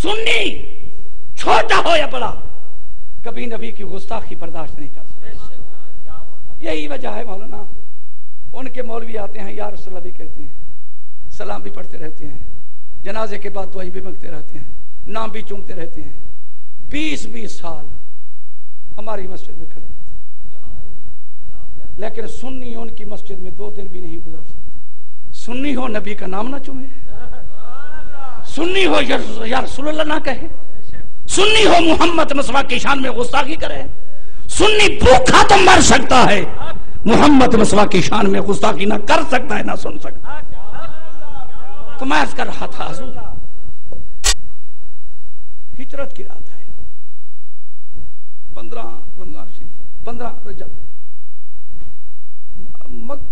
سنی چھوٹا ہو یا بڑا کبھی نبی کی گستاخی برداشت نہیں کر سکتا. یہی وجہ ہے مولانا ان کے مولوی آتے ہیں یا رسول اللہ بھی کہتے ہیں, سلام بھی پڑھتے رہتے ہیں, جنازے کے بعد دعائیں بھی مانگتے رہتے ہیں, نام بھی چومتے رہتے ہیں. 20 سال ہماری مسجد میں کھڑے رہتے ہیں, لیکن سنی ان کی مسجد میں 2 دن بھی نہیں گزار سکتا. سنی ہو نبی کا نام نہ چومے, سنی ہو یا رسول اللہ نہ کہے, سنی ہو محمد مصطفیٰ کی شان میں گستاخی کرے. سنی بھوکا تو مر سکتا ہے, محمد مصطفیٰ کی شان میں گستاخی نہ کر سکتا ہے نہ سن سکتا. تو میں عرض کر رہا تھا حضور ہجرت کی رات ہے, 15 رمضان شریف 15 رجب ہے.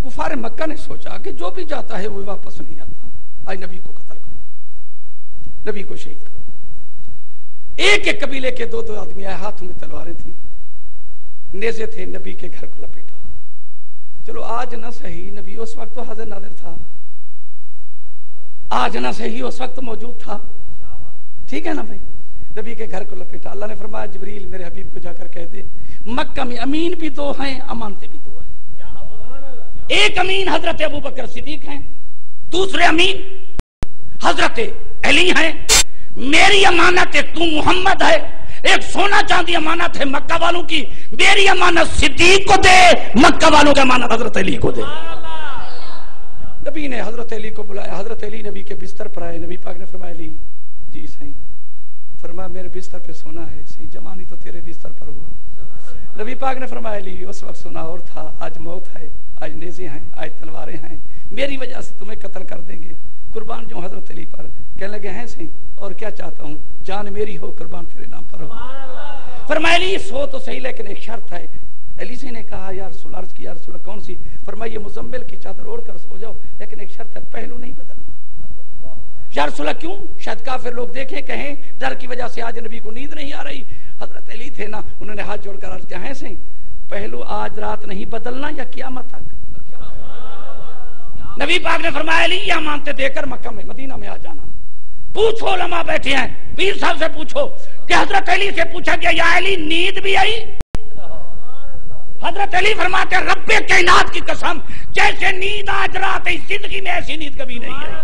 کفار مکہ نے سوچا کہ جو بھی جاتا ہے وہ واپس نہیں آتا, آج نبی کو قتل کرو, نبی کو شہید کرو. ایک ایک قبیلے کے 2 آدمی آئے, ہاتھوں میں تلواریں تھیں, نیزے تھے, نبی کے گھر کو لپیٹا. چلو آج نہ صحیح, نبی اس وقت تو حاضر ناظر تھا, آج نہ صحیح اس وقت موجود تھا, ٹھیک ہے نا بھائی. نبی کے گھر کو لپیٹا. اللہ نے فرمایا جبریل میرے حبیب کو جا کر کہہ دے مکہ میں امین بھی 2 ہیں, امانتے بھی 2 ہیں. ایک امین حضرت ابوبکر صدیق ہیں, دوسرے امین حضرت علی ہیں. میری امانت تو محمد ہے, ایک سونا چاندی امانت ہے مکہ والوں کی, میری امانت صدیق کو دے, مکہ والوں کی امانت حضرت علی کو دے. نبی نے حضرت علی کو بلایا. حضرت علی نبی کے بستر پر آئے. نبی پاک نے فرمایا علی جی صحیح. فرمایا میرے بستر پہ سونا ہے. صحیح جوانی تو تیرے بستر پر ہوا. نبی پاک نے فرمایا علی اس وقت سونا اور تھا, آج موت ہے, آج نیزے ہیں, آج تلواریں ہیں, میری وجہ سے تمہیں قتل کر دیں گے. قربان جو حضرت علی پر. کہنے لگے ہیں صحیح اور کیا چاہتا ہوں, جان میری ہو قربان تیرے نام پر ہو. فرمایا علی سو تو صحیح لیکن ایک شرط ہے. علی سے نے کہا یا رسول اللہ, عرض کی یا رسول اللہ کون سی؟ فرمایا یہ مزمل کی چادر اوڑھ کر سو جاؤ, لیکن ایک شرط ہے پہلو نہیں بدلنا. یا رسول اللہ کیوں؟ شاید کافر لوگ دیکھیں کہیں ڈر کی وجہ سے آج نبی کو نیند نہیں آ رہی. حضرت علی تھے نا, انہوں نے ہاتھ جوڑ کر عرض کیا ہے صحیح پہلو آج رات نہیں بدلنا یا قیامت تک. نبی پاک نے فرمایا علی یہ مانتے دے کر مکہ میں مدینہ میں آ جانا. پوچھو علماء بیٹھے ہیں, پیر صاحب سے پوچھو کہ حضرت علی سے پوچھا گیا یا علی نیند بھی آئی؟ حضرت علی فرماتے رب کائنات کی قسم جیسے نیند آج رات ہے زندگی میں ایسی نیند کبھی نہیں آئی.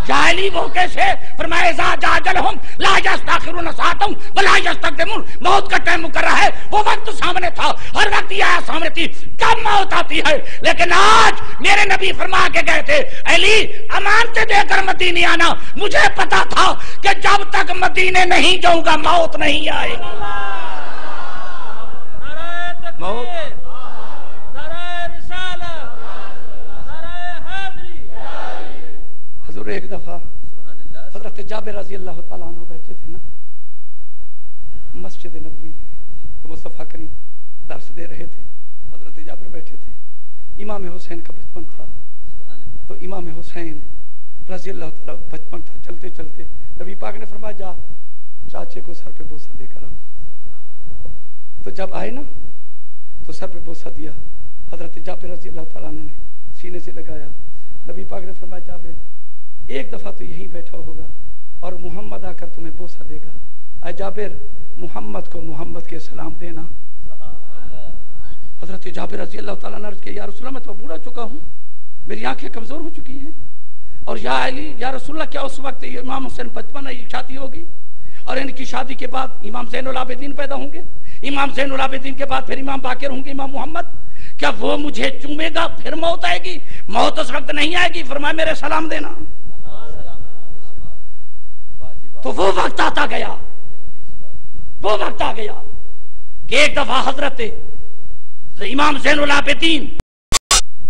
یا علی وہ کیسے؟ فرمایا اذا جاء اجلہم لا یستاخرون ساعۃ ولا یستقدمون. موت کا ٹائم مقرر ہے, وہ وقت سامنے تھا, ہر وقت یہ آیا سامنے تھی, کب موت آتی ہے. لیکن آج میرے نبی فرما کے گئے تھے علی امانتیں دے کر مدینے آنا, مجھے پتا تھا کہ جب تک مدینے نہیں جاؤں گا موت نہیں آئے گی. موت حضور ایک دفعہ حضرت جابر رضی اللہ تعالیٰ عنہ بیٹھے تھے نا مسجد نبوی میں, تو مصطفیٰ کریم درس دے رہے تھے. حضرت جابر بیٹھے تھے, امام حسین کا بچپن تھا, تو امام حسین رضی اللہ تعالیٰ بچپن تھا. چلتے چلتے نبی پاک نے فرمایا جا چاچے کو سر پہ بوسہ دے کر آؤ. تو جب آئے نا تو سر پہ بوسہ دیا. حضرت جابر رضی اللہ تعالیٰ عنہ نے سینے سے لگایا. نبی پاک نے فرمایا جابر ایک دفعہ تو یہیں بیٹھا ہوگا اور محمد آ کر تمہیں بوسہ دے گا. اے جابر محمد کو محمد کے سلام دینا. حضرت جابر رضی اللہ تعالیٰ نے عرض کیا یا رسول اللہ میں تو بوڑھا چکا ہوں, میری آنکھیں کمزور ہو چکی ہیں. اور یا علی یا رسول اللہ کیا اس وقت امام حسین بچپن ہے, شادی ہوگی اور ان کی شادی کے بعد امام زین العابدین پیدا ہوں گے, امام زین العابدین کے بعد پھر امام باقر ہوں گے امام محمد, کیا وہ مجھے چومے گا پھر موت آئے گی؟ موت اس وقت نہیں آئے گی. فرمایا میرے سلام دینا. تو وہ وقت آتا گیا, وہ وقت آ گیا کہ ایک دفعہ حضرت امام زین العابدین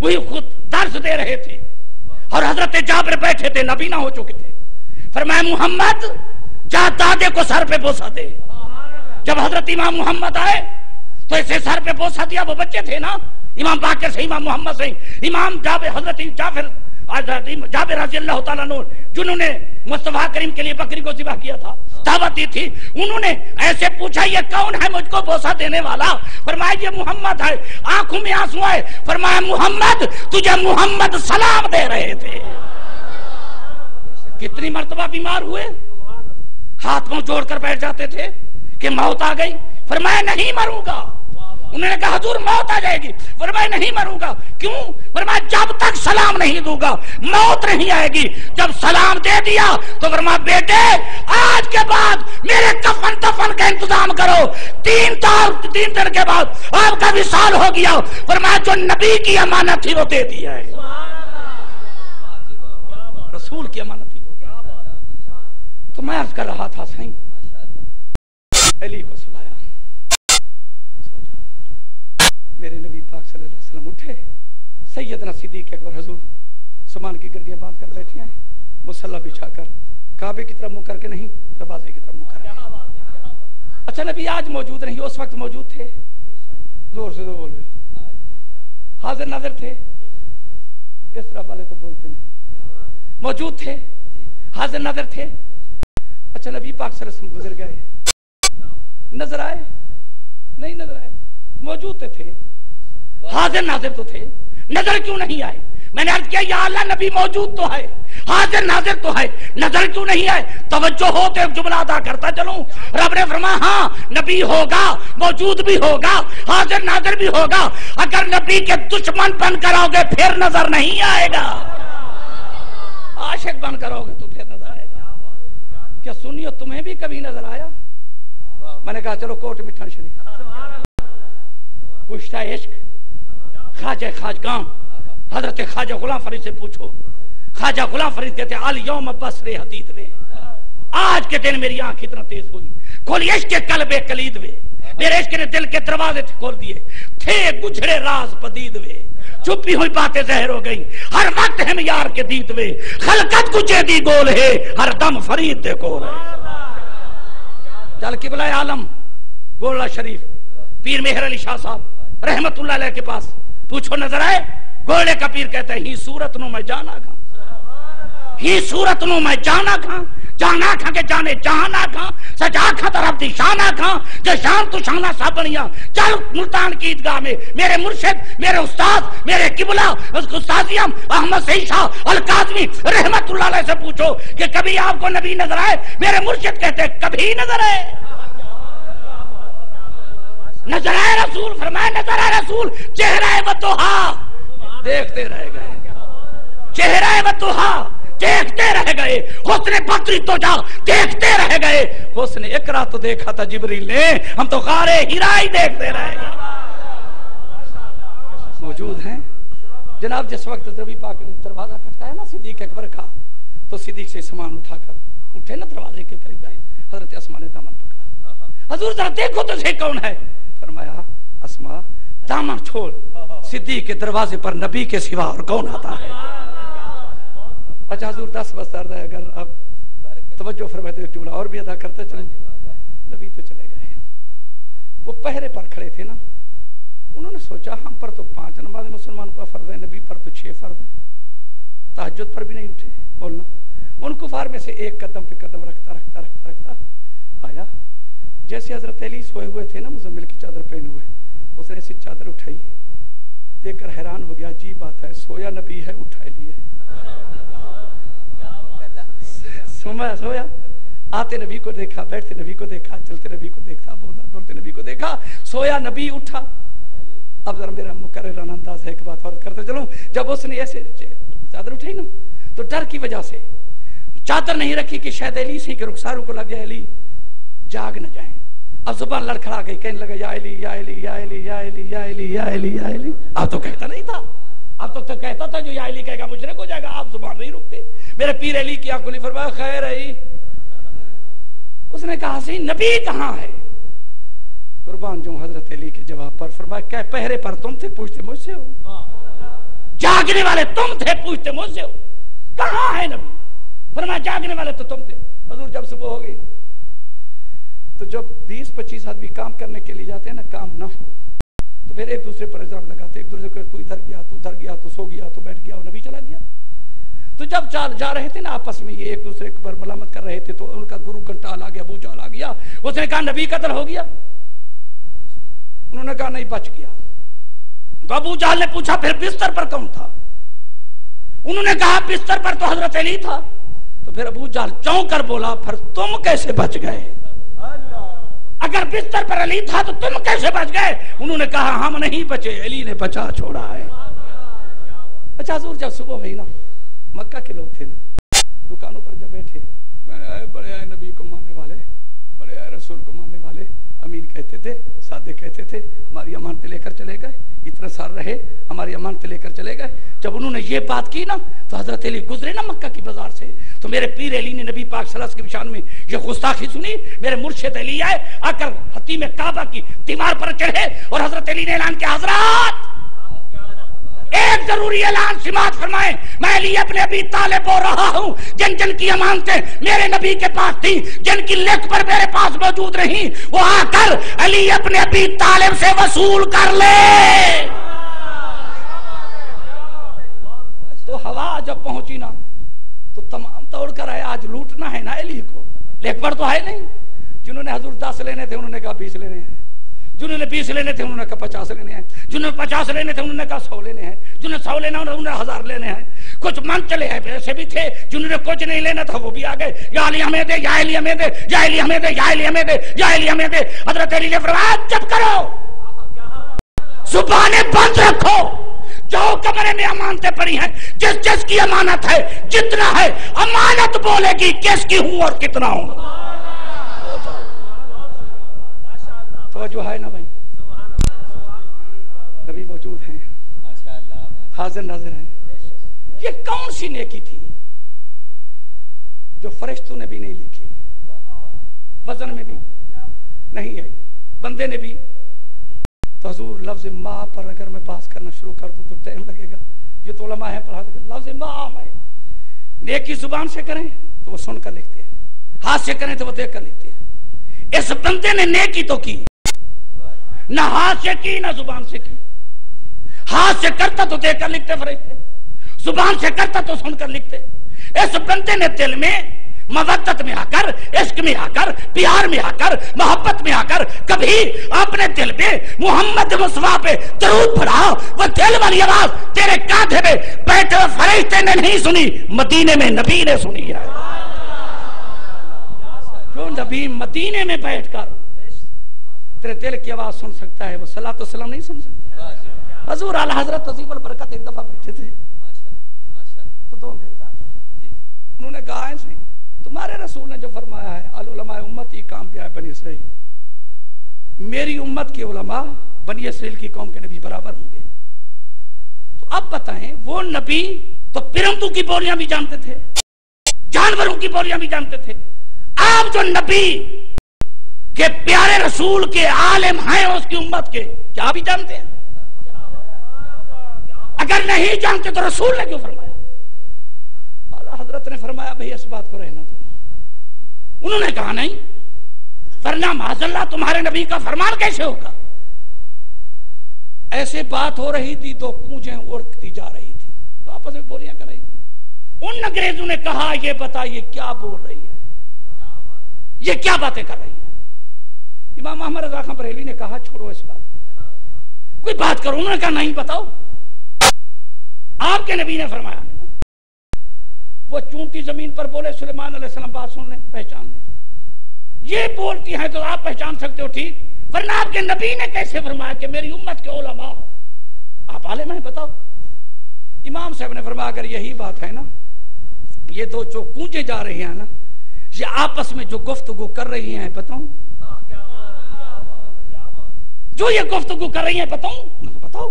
وہی خود درس دے رہے تھے اور حضرت جابر بیٹھے تھے, نبینا ہو چکے تھے. فرمایا محمد جا دادے کو سر پہ بوسہ دے. جب حضرت امام محمد آئے تو اسے سر پہ بوسہ دیا. وہ بچے تھے نا, امام باقر سے امام محمد سے امام جابر, حضرت جابر رضی اللہ تعالیٰ عنہ جنہوں نے مصطفیٰ کریم کے لیے بکری کو ذبح کیا تھا, دعوت دی تھی, انہوں نے ایسے پوچھا یہ کون ہے مجھ کو بوسہ دینے والا؟ فرمایا یہ محمد ہے. آنکھوں میں آنسو آئے. فرمایا محمد تجھے محمد سلام دے رہے تھے. کتنی مرتبہ بیمار ہوئے, ہاتھ منہ جوڑ کر بیٹھ جاتے تھے کہ موت آ گئی، فرمایا نہیں مروں گا۔ انہوں نے کہا حضور موت آ جائے گی، فرمایا نہیں مروں گا۔ کیوں؟ فرمایا جب تک سلام نہیں دوں گا موت نہیں آئے گی۔ جب سلام دے دیا تو فرمایا بیٹے آج کے بعد میرے کفن دفن کا انتظام کرو۔ تین دن کے بعد آپ کا وصال ہو گیا۔ فرمایا جو نبی کی امانت تھی وہ دے دیا ہے، رسول کی امانت تھی وہ دے دیا۔ تو میں عرض کر رہا تھا صحیح علی کو سلایا، سو جاؤ۔ میرے نبی پاک صلی اللہ علیہ وسلم اٹھے، سیدنا صدیق اکبر حضور سامان کی گردیاں باندھ کر بیٹھے ہیں، مصلی بچھا کر، کعبے کی طرف منہ کر کے نہیں، دروازے کی طرف منہ کر کے۔ اچھا نبی آج موجود نہیں، اس وقت موجود تھے؟ زور سے تو بولو، حاضر ناظر تھے؟ اس طرح والے تو بولتے نہیں، موجود تھے، حاضر ناظر تھے۔ اچھا نبی پاک صلی اللہ علیہ وسلم گزر گئے، نظر آئے؟ نہیں نظر آئے، موجود تھے، حاضر ناظر تو تھے، نظر کیوں نہیں آئے؟ میں نے عرض کیا یا اللہ نبی موجود تو ہے، حاضر ناظر تو ہے، نظر کیوں نہیں آئے؟ توجہ ہو تو ایک جملہ ادا کرتا چلوں۔ رب نے فرمایا ہاں نبی ہوگا، موجود بھی ہوگا، حاضر ناظر بھی ہوگا، اگر نبی کے دشمن بن کر آؤ گے پھر نظر نہیں آئے گا، عاشق بن کر آؤ گے تو پھر نظر آئے گا۔ کیا سنیو تمہیں بھی کبھی نظر آیا؟ میں نے کہا چلو کوٹ مٹھن شریف، کشتہ عشق خواجہ خواجگان حضرت خواجہ غلام فرید سے پوچھو۔ خواجہ غلام فرید کہتے الیوم بصر حدید وے، آج کے دن میری آنکھ اتنا تیز ہوئی، کھولی عشق کے قلب کلید وے، میرے عشق نے دل کے دروازے کھول دیے، تھے گجھڑے راز پدید وے، چھپی ہوئی باتیں ظاہر ہو گئی، ہر وقت ہم یار کے دیت وے، خلقت گجے دی گول ہے ہر دم فرید دے کول ہے۔ چل قبلہ عالم گولڑا شریف پیر مہر علی شاہ صاحب رحمت اللہ علیہ کے پاس پوچھو نظر آئے؟ گولڑے کا پیر کہتا ہے ہی صورت نو میں جانا کھاں، ہی صورت نو میں جانا کھاں، جانا کھاں کے جانے جہانا کھاں، سجا کھاں طرف دی شانہ کھاں، جو شان تو شانہ سا بنیا۔ چل ملتان کی عیدگاہ میں میرے مرشد، میرے استاد، میرے قبلہ استاذیم احمد سعید شاہ القاظمی رحمت اللہ علیہ سے پوچھو کہ کبھی آپ کو نبی نظر آئے؟ میرے مرشد کہتے ہیں کبھی نظر آئے، نظر آئے رسول، فرمائے نظر آئے رسول، چہرہ وضحا دیکھتے رہ گئے، چہرہ وضحا دیکھتے رہ گئے، حسن بدری تو جا دیکھتے رہ گئے، حسن اقرا تو دیکھا تھا جبریل نے، ہم تو غار حرا ہی دیکھتے رہ گئے۔ موجود ہیں جناب۔ جس وقت نبی پاک نے دروازہ کھٹکایا نا صدیق اکبر کا، تو صدیق سے سامان اٹھا کر اٹھے نا دروازے کے قریب گئے، حضرت اسماء نے دامن پکڑا، حضور ذرا دیکھو تو صحیح کون ہے؟ فرمایا اسماء دامن چھوڑ، صدیق کے دروازے پر نبی کے سوا اور کون آتا ہے؟ اچھا حضور 10 بس عرض ہے، اگر آپ توجہ فرمائے تو ایک جملہ اور بھی ادا کرتے چلیں۔ نبی تو چلے گئے، وہ پہرے پر کھڑے تھے نا، انہوں نے سوچا ہم پر تو 5 نماز مسلمان پر فرض ہے، نبی پر تو 6 فرض ہے، تہجد پر بھی نہیں اٹھے بولنا۔ ان کفار میں سے ایک قدم پہ قدم رکھتا آیا، جیسے حضرت علی سوئے ہوئے تھے نا مزمل کی چادر پہنے ہوئے، اس نے ایسی چادر اٹھائی، دیکھ کر حیران ہو گیا، عجیب بات ہے، سویا نبی ہے اٹھا لیے، سویا آتے نبی کو دیکھا، بیٹھتے نبی کو دیکھا، چلتے نبی کو دیکھا، بولتے نبی کو دیکھا، سویا نبی اٹھا۔ اب ذرا میرا مکررانہ انداز ہے، ایک بات اور کرتے چلوں، جب اس نے ایسے چادر اٹھائی نا تو ڈر کی وجہ سے چادر نہیں رکھی کہ شاید علی سے کہ رخساروں کو لگ جائے علی جاگ نہ جائیں، اب زبان لڑکھڑا گئی، کہنے لگا یا علی یا علی یا علی یا علی یا علی یا علی یا علی۔ اب تو کہتا نہیں تھا، اب تو کہتا تھا جو یا علی کہے گا مشرک ہو جائے گا، آپ زبان نہیں رکتے۔ میرے پیر علی کی آنکھ کھلی، فرمایا خیر ہے، اس نے کہا سی نبی کہاں ہے؟ قربان جو حضرت علی کے جواب پر فرمایا کیا پہرے پر تم تھے پوچھتے مجھ سے ہو، جاگنے والے تم تھے پوچھتے مجھ سے ہو، کہاں ہے نبی؟ فرمایا جاگنے والے تو تم تھے۔ حضور جب صبح ہو گئی نا تو جب 20-25 آدمی کام کرنے کے لیے جاتے ہیں نا، کام نہ ہو تو پھر ایک دوسرے پر الزام لگاتے، ایک دوسرے کو تو ادھر گیا، تو ادھر گیا، تو سو گیا، تو بیٹھ گیا، اور نبی چلا گیا۔ تو جب جا رہے تھے نا آپس میں یہ ایک دوسرے پر ملامت کر رہے تھے، تو ان کا گرو گھنٹال آ گیا، ابو جہل آ گیا، اس نے کہا نبی قتل ہو گیا، انہوں نے کہا نہیں بچ گیا۔ تو ابو جہل نے پوچھا پھر بستر پر کون تھا؟ انہوں نے کہا بستر پر تو حضرت علی تھا۔ تو پھر ابو جہل چونک کر بولا پھر تم کیسے بچ گئے؟ اگر بستر پر علی تھا تو تم کیسے بچ گئے؟ انہوں نے کہا ہم نہیں بچے، علی نے بچا چھوڑا ہے۔ اچھا حضور جب صبح ہوئی نا، مکہ کے لوگ تھے نا، دکانوں پر جب بیٹھے، بڑے آئے نبی کو ماننے والے، بڑے آئے رسول کو ماننے والے، امین کہتے تھے، صادق کہتے تھے، ہماری امانتیں لے کر چلے گئے، اتنا سال رہے، ہماری امانتیں لے کر چلے گئے۔ جب انہوں نے یہ بات کی نا تو حضرت علی گزرے نا مکہ کی بازار سے، تو میرے پیر علی نے نبی پاک صلی اللہ علیہ وسلم کی شان میں یہ گستاخی سنی۔ میرے مرشد علی آئے، آ کر حتیم کعبہ کی دیوار پر چڑھے اور حضرت علی نے اعلان کیا، حضرات ایک ضروری اعلان سماعت فرمائیں، میں علی ابن ابی طالب بول رہا ہوں، جن جن کی امانتیں میرے نبی کے پاس تھی، جن کی لکھ پر میرے پاس موجود رہیں، وہ آ کر علی ابن ابی طالب سے وصول کر لے۔ تو ہوا جب پہنچی نا تو تمام توڑ کر آئے، آج لوٹنا ہے نا علی کو، لکھ پر تو ہے نہیں۔ جنہوں نے حضور 10 لینے تھے انہوں نے کہا 20 لینے ہیں، جنہوں نے 20 لینے تھے انہوں نے کہا 50 لینے ہیں، جنہوں نے 50 لینے تھے انہوں نے کہا 100 لینے ہیں، جنہوں نے 100 لینا انہوں نے 1000 لینے ہیں۔ کچھ من چلے ہیں ایسے بھی تھے، جنہوں نے کچھ نہیں لینا تھا وہ بھی آ گئے، یا علی ہمیں دے، یا علی ہمیں دے، یا علی ہمیں دے، یا علی ہمیں دے، یا علی ہمیں دے۔ حضرت علی نے فرمایا چپ کرو، زبانیں بند رکھو، جو کمرے میں امانتیں پڑی ہیں، جس جس کی امانت ہے، جتنا ہے امانت بولے گی، کس کی ہوں اور کتنا ہوں۔ توجہ ہے نا بھائی، نبی موجود ہیں، حاضر ناظر ہیں۔ یہ کون سی نیکی تھی جو فرشتوں نے بھی نہیں لکھی، وزن میں بھی نہیں آئی، بندے نے بھی؟ تو حضور لفظ ماں پر اگر میں بات کرنا شروع کر دوں تو ٹائم لگے گا، یہ تو علماء ہیں پڑھا دے، لفظ ماں عام ہے۔ نیکی زبان سے کریں تو وہ سن کر لکھتے ہیں، ہاتھ سے کریں تو وہ دیکھ کر لکھتے ہیں۔ اس بندے نے نیکی تو کی، نہ ہاتھ سے کی نہ زبان سے کی۔ ہاتھ سے کرتا تو دیکھ کر لکھتے فرشتے، زبان سے کرتا تو سن کر لکھتے۔ اس بندے نے دل میں مودت میں آ کر، عشق میں آ کر، پیار میں آ کر، محبت میں آ کر کبھی اپنے دل پہ محمد مصطفیٰ پہ درود پڑھا، وہ دل والی آواز تیرے کاندھے میں بیٹھے ہوئے فرشتے نے نہیں سنی، مدینے میں نبی نے سنی ہے۔ جو نبی مدینے میں بیٹھ کر تیرے دل کی آواز سن سکتا ہے، وہ صلاۃ و سلام نہیں سن سکتا۔ حضور اعلی حضرت عظیم البرکت ایک دفعہ بیٹھے تھے تو دو انگریز آ گئے، انہوں نے کہا ایسے ہی تمہارے رسول نے جو فرمایا ہے العلماء امتی کام پہ آئے بنی اسرائیل، میری امت کے علماء بنی اسرائیل کی قوم کے نبی برابر ہوں گے۔ تو اب بتائیں، وہ نبی تو پرندوں کی بولیاں بھی جانتے تھے، جانوروں کی بولیاں بھی جانتے تھے، آپ جو نبی کہ پیارے رسول کے عالم ہیں اس کی امت کے، کیا بھی جانتے ہیں؟ اگر نہیں جانتے تو رسول نے کیوں فرمایا؟ اعلیٰ حضرت نے فرمایا بھئی اس بات کو رہنا دو۔ انہوں نے کہا نہیں، ورنہ معاذ اللہ تمہارے نبی کا فرمان کیسے ہوگا؟ ایسے بات ہو رہی تھی تو کونجیں اڑتی جا رہی تھی، تو آپس میں بولیاں کر رہی تھی۔ ان انگریزوں نے کہا یہ بتائیے کیا بول رہی ہے، یہ کیا باتیں کر رہی ہے؟ امام احمد رضا خان بریلوی نے کہا چھوڑو اس بات کو، کوئی بات کرو۔ انہوں نے کہا نہیں بتاؤ، آپ کے نبی نے فرمایا وہ چونٹی زمین پر بولے سلیمان علیہ السلام بات سن لیں پہچان لیں، یہ بولتی ہیں تو آپ پہچان سکتے ہو ٹھیک، ورنہ آپ کے نبی نے کیسے فرمایا کہ میری امت کے علماء، آپ عالم ہیں بتاؤ۔ امام صاحب نے فرمایا اگر یہی بات ہے نا، یہ دو جو گونجے جا رہی ہیں نا، یہ آپس میں جو گفتگو کر رہی ہیں بتاؤں، جو یہ گفتگو کر رہی ہیں بتاؤ۔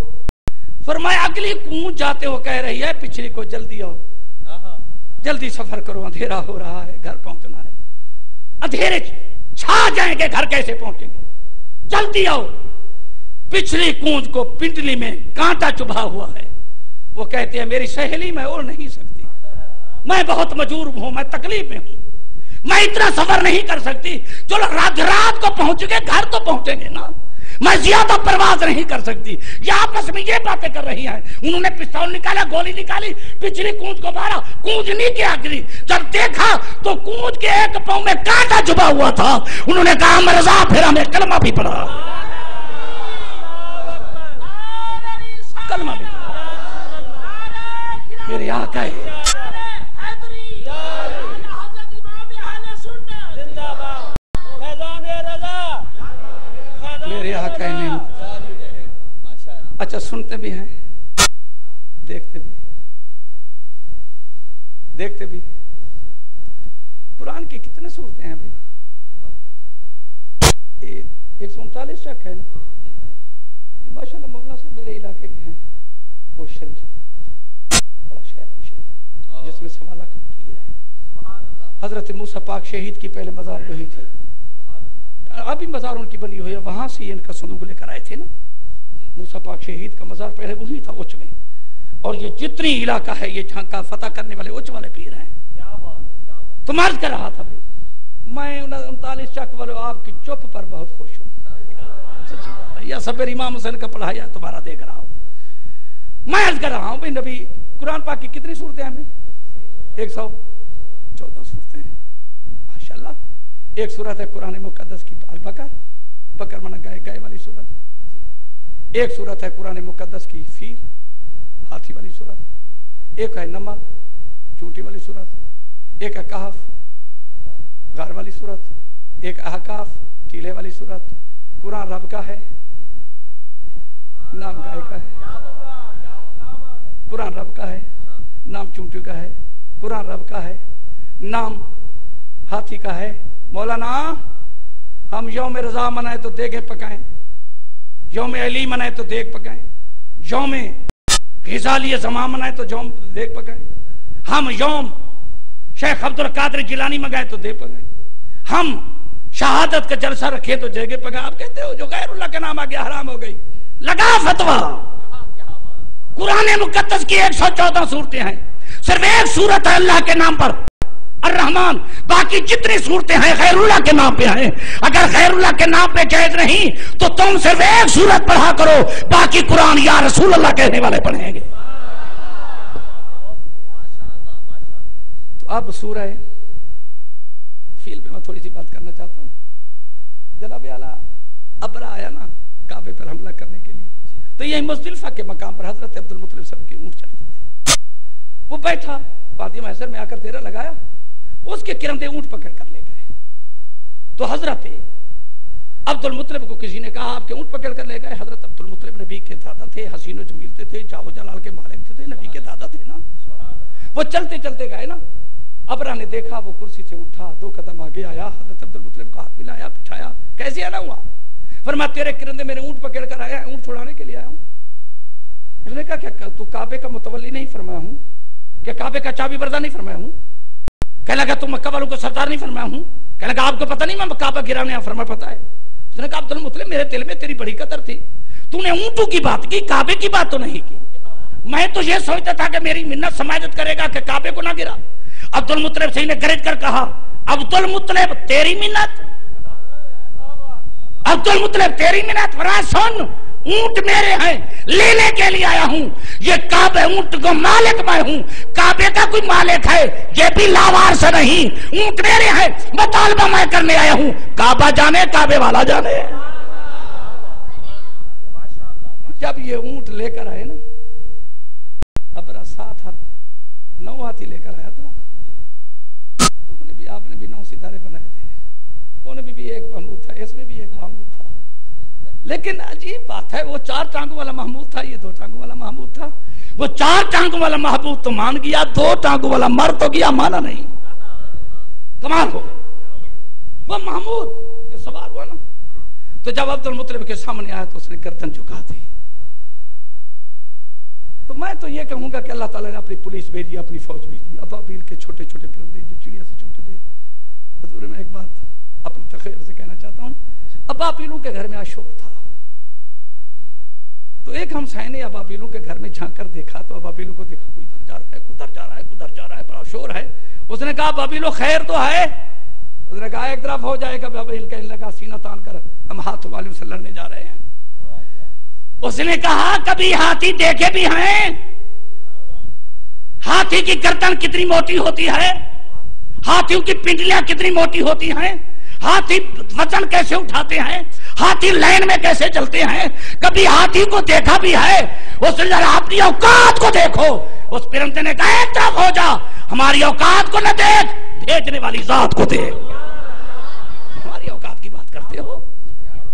فرمایا اگلی گونج جاتے ہو کہہ رہی ہے پچھلی کو جلدی آؤ، جلدی سفر کرو، اندھیرا ہو رہا ہے، گھر پہنچنا ہے، اندھیرے چھا جائیں گے، گھر کیسے پہنچیں گے، جلدی آؤ۔ پچھلی گونج کو پنڈلی میں کانٹا چبھا ہوا ہے، وہ کہتے ہیں میری سہیلی میں اڑ نہیں سکتی، میں بہت مجبور ہوں، میں تکلیف میں ہوں، میں اتنا سفر نہیں کر سکتی، چلو رات کو پہنچ گے، گھر تو پہنچیں گے نا، میں زیادہ پرواز نہیں کر سکتی۔ یہ آپس میں یہ باتیں کر رہی ہیں، انہوں نے پستول نکالا، گولی نکالی، پچھلی کونج کو مارا، کونج نہیں کیا گری، جب دیکھا تو کونج کے ایک پاؤں میں کانٹا چھپا ہوا تھا، انہوں نے کہا مرزا پھر ہمیں کلمہ بھی پڑھا، کلمہ بھی پڑھا، میرے آقا ہے کہنے میں. اچھا سنتے بھی ہیں, دیکھتے بھی. قرآن کی کتنے صورتیں ہیں بھائی؟ 139 تک ہے نا. ماشاءاللہ مولانا سے میرے علاقے کے ہیں, وہ شریف کے بڑا شہر ہے شریف کا, جس میں 1.25 لاکھ پیر ہے. حضرت موسیٰ پاک شہید کی پہلے مزار وہی تھی, ابھی مزار ان کی بنی ہوئی ہے. وہاں سے ان کا صندوق لے کر آئے تھے نا. موسیٰ پاک شہید کا مزار پہلے وہی تھا اچ میں. اور یہ جتنی علاقہ ہے یہ جہاں کا فتح کرنے والے اچ والے پیر ہیں. تو مرض کر رہا تھا میں 39 چک والے آپ کی چپ پر بہت خوش ہوں. یا صبر امام حسین کا پڑھایا تمہارا دیکھ رہا ہوں. میں عرض کر رہا ہوں بھئی نبی قرآن پاک کی کتنی صورتیں ہیں ہمیں؟ 114 صورتیں ہیں ماشاءاللہ. ایک صورت ہے قرآن مقدس کی البقر, بکر منع گائے والی صورت. ایک صورت ہے قرآن مقدس کی فیل, ہاتھی والی صورت. ایک ہے نمل, چونٹی والی صورت. ایک ہے کہف, غار والی صورت. ایک احقاف, ٹیلے والی صورت. قرآن رب کا ہے, نام گائے کا ہے. قرآن رب کا ہے, نام چونٹی کا ہے. قرآن رب کا ہے, نام ہاتھی کا ہے. مولانا ہم یوم رضا منائے تو دیگیں پکائیں, یوم علی منائے تو دیگ پکائیں, یوم غزالی زمان منائے تو دیگ پکائیں, ہم یوم شیخ عبدالقادر جیلانی منگائے تو دیگ پکائیں, ہم شہادت کا جلسہ رکھے تو جگہ پکائیں. آپ کہتے ہو جو غیر اللہ کا نام آ گیا حرام ہو گئی. لگا فتویٰ. قرآن مقدس کی 114 صورتیں ہیں, صرف ایک صورت ہے اللہ کے نام پر الرحمن, باقی جتنی صورتیں ہیں غیر اللہ کے نام پہ ہیں. اگر غیر اللہ کے نام پہ جائز نہیں تو تم صرف ایک صورت پڑھا کرو, باقی قرآن یا رسول اللہ کہنے والے پڑھیں گے. تو اب سورہ فیل پہ میں تھوڑی سی بات کرنا چاہتا ہوں. جناب اعلیٰ ابرا آیا نا کعبے پر حملہ کرنے کے لیے, تو یہی مزدلفہ کے مقام پر حضرت عبدالمطلب صاحب کے اونٹ چلتے تھے. وہ بیٹھا وادی محشر میں آ کر تیرا لگایا, اس کے کرندے اونٹ پکڑ کر لے گئے. تو حضرت عبدالمطلب کو کسی نے کہا آپ کے اونٹ پکڑ کر لے گئے. حضرت عبدالمطلب نبی کے دادا تھے, حسین و جمیل تھے, جاہ و جلال کے مالک تھے, نبی کے دادا تھے نا. وہ چلتے چلتے گئے نا. ابرا نے دیکھا, وہ کرسی سے اٹھا, 2 قدم آگے آیا, حضرت عبدالمطلب کو ہاتھ ملایا, بٹھایا. کیسے آنا ہوا؟ فرمایا تیرے کرندے میرے اونٹ پکڑ کر آیا, اونٹ چھڑانے کے لیے آیا ہوں. اس نے کہا کہ تو کعبے کا متولی نہیں فرمایا ہوں, کہ کعبے کا چابی بردار نہیں فرمایا ہوں. کہنے لگا تم مکہ والوں کو سردار نہیں فرمایا ہوں. کہنے لگا آپ کو پتہ نہیں میں کعبہ گرانے فرمایا پتہ ہے. اس نے کہا عبدالمطلب میرے دل میں تیری بڑی قدر تھی, تو نے اونٹوں کی بات کی, کعبے کی بات تو نہیں کی. میں تو یہ سوچتا تھا کہ میری منت سماجت کرے گا کہ کعبے کو نہ گرا. عبدالمطلب سے نے گرج کر کہا عبدالمطلب تیری منت, عبدالمطلب تیری منت, ورا سن اونٹ میرے ہیں, لینے کے لیے آیا ہوں. یہ کعبے اونٹ کو مالک میں ہوں, کعبے کا کوئی مالک ہے یہ بھی لاوار سے نہیں, اونٹ میرے ہیں, مطالبہ میں کرنے آیا ہوں. کعبہ جانے کعبے والا جانے. جب یہ اونٹ لے کر آئے نا, ابرا 7 ہاتھ 9 ہاتھی لے کر آیا تھا. تم نے بھی, آپ نے بھی 9 ستارے بنائے تھے, انہیں بھی ایک محمود تھا, اس میں بھی ایک محمود تھا. لیکن عجیب بات ہے, وہ 4 ٹانگوں والا محمود تھا, یہ 2 ٹانگوں والا محمود تھا. وہ 4 ٹانگوں والا محمود تو مان گیا, 2 ٹانگوں والا مر تو گیا, مانا نہیں. کمال ہو گئی. وہ محمود یہ سوار ہوا نا, تو جب عبدالمطلب کے سامنے آیا تو اس نے گردن جھکا دی. تو میں تو یہ کہوں گا کہ اللہ تعالیٰ نے اپنی پولیس بھیجی, اپنی فوج بھیجی. ابابیل کے چھوٹے چھوٹے پرندے جو چڑیا سے چھوٹے تھے. حضور میں ایک بات اپنی تخیر سے کہنا چاہتا ہوں. ابابیلوں کے گھر میں اشور تھا, تو ایک ہمسائے نے ابابیلوں کے گھر میں جھانک کر دیکھا, تو ابابیلوں کو دیکھا کوئی ادھر جا رہا ہے, کدھر جا رہا ہے, کدھر جا رہا ہے, بڑا شور ہے. اس نے کہا ابابیلو خیر تو ہے؟ اس نے کہا ایک طرف ہو جائے گا. ابابیل کہنے لگا سینہ تان کر ہم ہاتھ والوں سے لڑنے جا رہے ہیں. اس نے کہا کبھی ہاتھی دیکھے بھی ہیں؟ ہاتھی کی گردن کتنی موٹی ہوتی ہے, ہاتھیوں کی پنڈلیاں کتنی موٹی ہوتی ہیں, ہاتھی وزن کیسے اٹھاتے ہیں, ہاتھی لائن میں کیسے چلتے ہیں, کبھی ہاتھی کو دیکھا بھی ہے؟ اس نے کہا اپنی اوقات کو دیکھو. اس پرندے نے کہا ایک طرف ہو جا, ہماری اوقات کو نہ دیکھ, بھیجنے والی ذات کو دیکھ. ہماری اوقات کی بات کرتے ہو,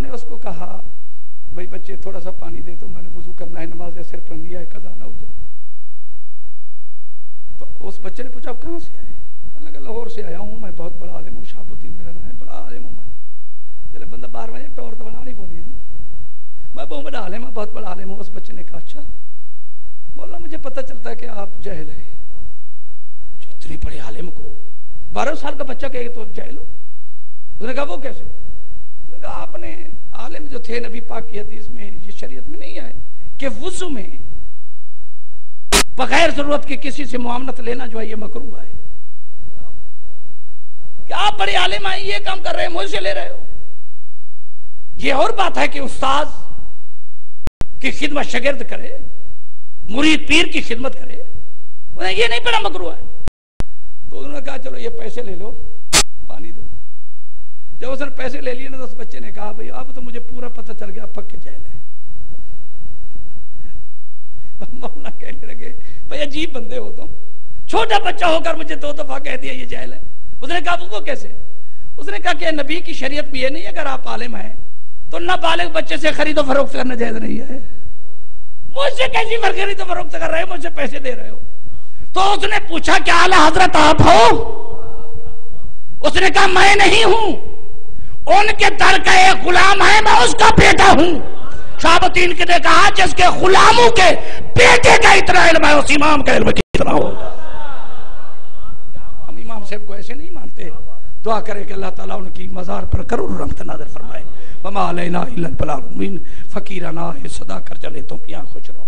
نے اس کو کہا بھائی بچے تھوڑا سا پانی دے تو میں نے وضو کرنا ہے، نماز سر پر لیا ہے، قضا نہ ہو جائے۔ تو اس بچے نے پوچھا آپ کہاں سے آئے؟ کہنے لگا لاہور سے آیا ہوں، میں بہت بڑا عالم ہوں، شہاب الدین میرا نام ہے، بڑا عالم ہوں میں۔ جب بندہ 12 بجے ٹور تو بنا نہیں پوندی ہے نا، میں بہت بڑا عالم ہوں، بہت بڑا عالم ہوں۔ اس بچے نے کہا اچھا مولانا مجھے پتہ چلتا ہے کہ آپ جاہل ہیں، اتنے بڑے عالم کو 12 سال کا بچہ کہے تو جاہل ہو؟ اس نے کہا وہ کیسے؟ اس نے کہا آپ نے عالم جو تھے نبی پاک کی حدیث میں یہ شریعت میں نہیں آئے کہ وضو میں بغیر ضرورت کے کسی سے معاملت لینا جو ہے یہ مکروہ ہے؟ کہ آپ بڑے عالم ہیں یہ کام کر رہے ہیں، مجھ سے لے رہے ہو؟ یہ اور بات ہے کہ استاذ کی خدمت شاگرد کرے، مرید پیر کی خدمت کرے، انہیں یہ نہیں پڑا مکروہ ہے۔ تو انہوں نے کہا چلو یہ پیسے لے لو، پانی دو۔ جب اس نے پیسے لے لیے نا تو اس بچے نے کہا بھئی اب تو مجھے پورا پتہ چل گیا پکے جاہل ہے۔ مولانا کہنے لگے بھئی عجیب بندے ہو تم، چھوٹا بچہ ہو کر مجھے 2 دفعہ کہہ دیا یہ جاہل ہے۔ اس نے کہا وہ کیسے؟ اس نے کہا کہ نبی کی شریعت میں یہ نہیں ہے اگر آپ عالم ہیں تو نابالغ بچے سے خرید و فروخت کرنا جائز نہیں ہے۔ مجھ سے کیسی خرید و فروخت کر رہے ہو، مجھ سے پیسے دے رہے ہو؟ تو اس نے پوچھا کہ اعلی حضرت آپ ہو؟ اس نے کہا میں نہیں ہوں، ان کے در کا ایک غلام ہے، میں اس کا بیٹا ہوں۔ شہاب الدین نے کہا جس کے غلاموں کے بیٹے کا اتنا علم ہے اس امام کا علم کتنا ہوگا؟ ہم امام صاحب کو ایسے نہیں مانتے۔ دعا کرے کہ اللہ تعالیٰ ان کی مزار پر کرور رحمت نازل فرمائے۔ وما علینا الا البلاغ المبین۔ فقیرانہ صدا کر چلے تم یہاں خوش رہو۔